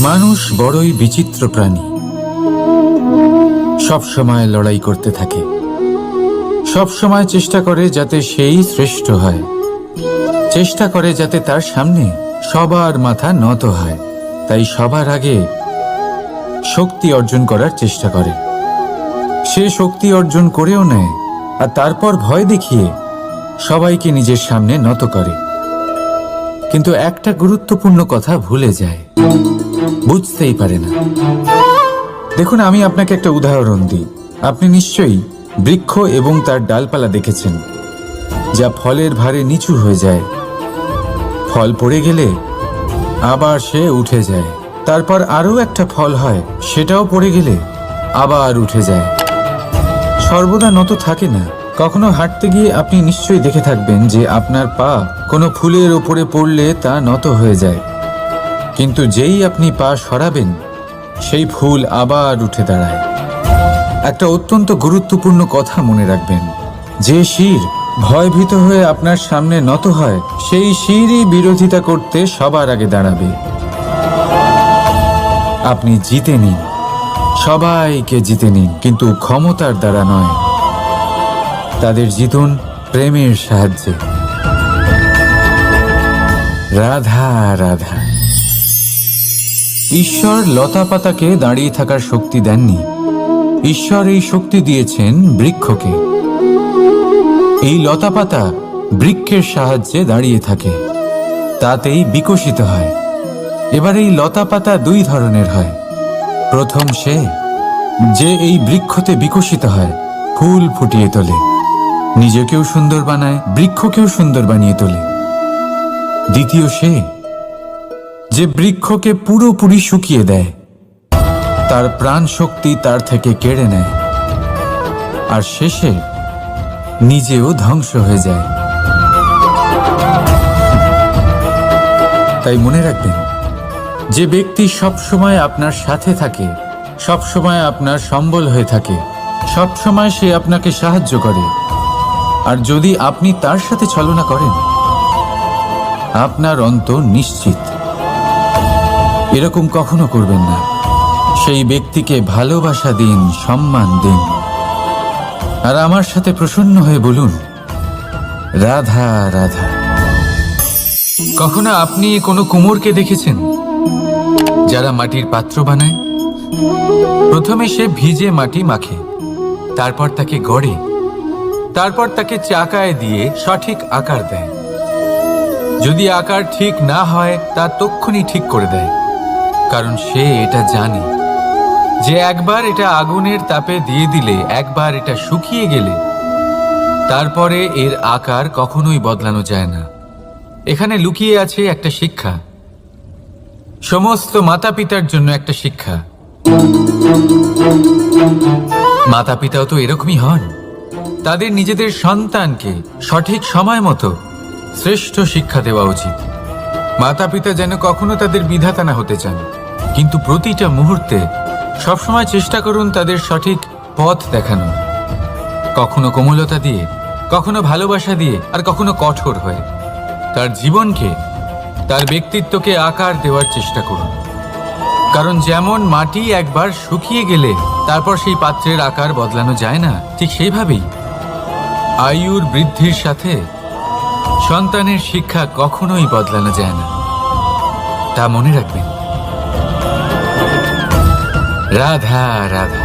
মানুষ বড়ই বিচিত্র প্রাণী। সব সময় লড়াই করতে থাকে, সব সময় চেষ্টা করে যাতে সেই শ্রেষ্ঠ হয়, চেষ্টা করে যাতে তার সামনে সবার মাথা নত হয়। তাই সবার আগে শক্তি অর্জন করার চেষ্টা করে। সে শক্তি অর্জন করেও নেয়, আর তারপর ভয় দেখিয়ে সবাইকে নিজের সামনে নত করে। কিন্তু একটা গুরুত্বপূর্ণ কথা ভুলে যায়, বুঝতেই পারে না। দেখুন, আমি আপনাকে একটা উদাহরণ দিই। আপনি নিশ্চয়ই বৃক্ষ এবং তার ডালপালা দেখেছেন, যা ফলের ভারে নিচু হয়ে যায়। ফল পড়ে গেলে আবার সে উঠে যায়, তারপর আরও একটা ফল হয়, সেটাও পড়ে গেলে আবার উঠে যায়। সর্বদা নত থাকে না। কখনো হাঁটতে গিয়ে আপনি নিশ্চয়ই দেখে থাকবেন যে আপনার পা কোনো ফুলের ওপরে পড়লে তা নত হয়ে যায়, কিন্তু যেই আপনি পা সরাবেন সেই ফুল আবার উঠে দাঁড়ায়। একটা অত্যন্ত গুরুত্বপূর্ণ কথা মনে রাখবেন, যে শির ভয়ভীত হয়ে আপনার সামনে নত হয়, সেই শিরই বিরোধিতা করতে সবার আগে দাঁড়াবে। আপনি জিতে নিন, সবাইকে জিতে নিন, কিন্তু ক্ষমতার দ্বারা নয়। তাদের জিতুন প্রেমের সাহায্যে। রাধা রাধা। ঈশ্বর লতা পাতাকে দাঁড়িয়ে থাকার শক্তি দেননি, ঈশ্বর এই শক্তি দিয়েছেন বৃক্ষকে। এই লতা পাতা বৃক্ষের সাহায্যে দাঁড়িয়ে থাকে, তাতেই বিকশিত হয়। এবার এই লতা পাতা দুই ধরনের হয়। প্রথম সে যে এই বৃক্ষতে বিকশিত হয়, ফুল ফুটিয়ে তোলে, নিজেকেও সুন্দর বানায়, বৃক্ষকেও সুন্দর বানিয়ে তোলে। দ্বিতীয় সে যে বৃক্ষকে পুরোপুরি শুকিয়ে দেয়, তার প্রাণ শক্তি তার থেকে কেড়ে নেয়, আর শেষে নিজেও ধ্বংস হয়ে যায়। তাই মনে রাখবেন, যে ব্যক্তি সবসময় আপনার সাথে থাকে, সবসময় আপনার সম্বল হয়ে থাকে, সবসময় সে আপনাকে সাহায্য করে, আর যদি আপনি তার সাথে ছলনা করেন, আপনার অন্ত নিশ্চিত। এরকম কখনো করবেন না। সেই ব্যক্তিকে ভালোবাসা দিন, সম্মান দিন, আর আমার সাথে প্রসন্ন হয়ে বলুন, রাধা রাধা। কখনো আপনি কোনো কুমোরকে দেখেছেন যারা মাটির পাত্র বানায়? প্রথমে সে ভিজে মাটি মাখে, তারপর তাকে গড়ে, তারপর তাকে চাকায় দিয়ে সঠিক আকার দেয়। যদি আকার ঠিক না হয় তা তক্ষুনি ঠিক করে দেয়, কারণ সে এটা জানে যে একবার এটা আগুনের তাপে দিয়ে দিলে, একবার এটা শুকিয়ে গেলে তারপরে এর আকার কখনোই বদলানো যায় না। এখানে লুকিয়ে আছে একটা শিক্ষা, সমস্ত মাতা পিতার জন্য একটা শিক্ষা। মাতা পিতাও তো এরকমই হন। তাদের নিজেদের সন্তানকে সঠিক সময় মতো শ্রেষ্ঠ শিক্ষা দেওয়া উচিত। মাতা পিতা যেন কখনো তাদের বিধাতা না হতে চান, কিন্তু প্রতিটা মুহূর্তে সবসময় চেষ্টা করুন তাদের সঠিক পথ দেখানো। কখনো কোমলতা দিয়ে, কখনো ভালোবাসা দিয়ে, আর কখনো কঠোর হয়ে। তার জীবনকে, তার ব্যক্তিত্বকে আকার দেওয়ার চেষ্টা করুন। কারণ যেমন মাটি একবার শুকিয়ে গেলে তারপর সেই পাত্রের আকার বদলানো যায় না, ঠিক সেইভাবেই আয়ুর বৃদ্ধির সাথে সন্তানের শিক্ষা কখনোই বদলানো যায় না। তা মনে রাখবেন। রাধা রাধা।